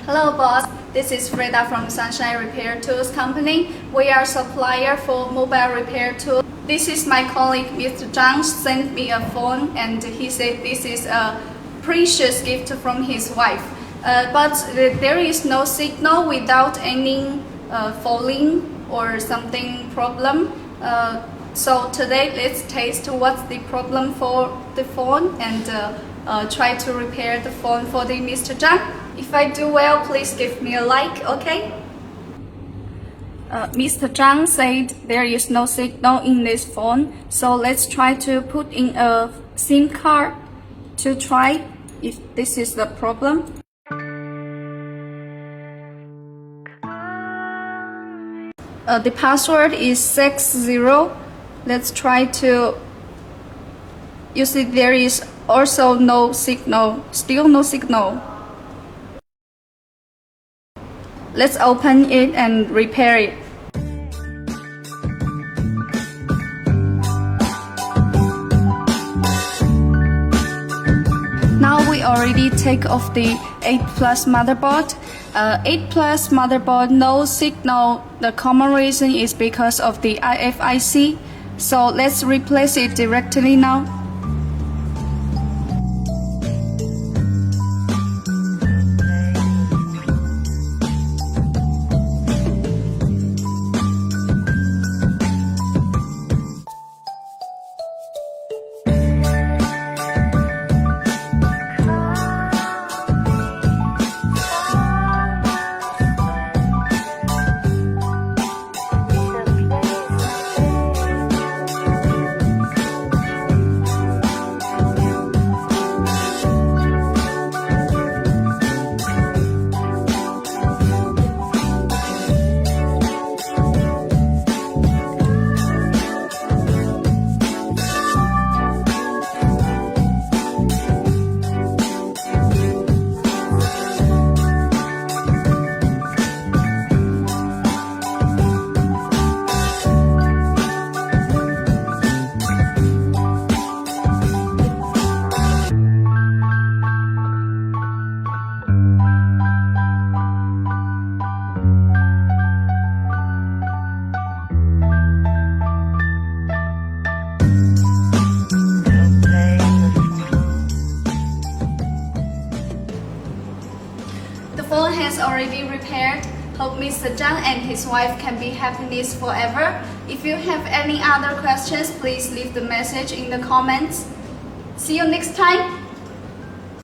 Hello boss, this is Freda from Sunshine Repair Tools Company. We are supplier for mobile repair tools. This is my colleague Mr. Zhang sent me a phone and he said this is a precious gift from his wife. But there is no signal without any falling or something problem. So today let's test what's the problem for the phone and try to repair the phone for the Mr. Zhang. If I do well, please give me a like, okay? Mr. Zhang said there is no signal in this phone, so let's try to put in a SIM card to try if this is the problem. The password is 60. Let's try to. You see, there is also no signal, still no signal. Let's open it and repair it. Now we already take off the 8 Plus motherboard. 8 Plus motherboard, no signal. The common reason is because of the IFIC. So let's replace it directly now. The phone has already repaired. Hope Mr. Zhang and his wife can be happiness forever. If you have any other questions, please leave the message in the comments. See you next time.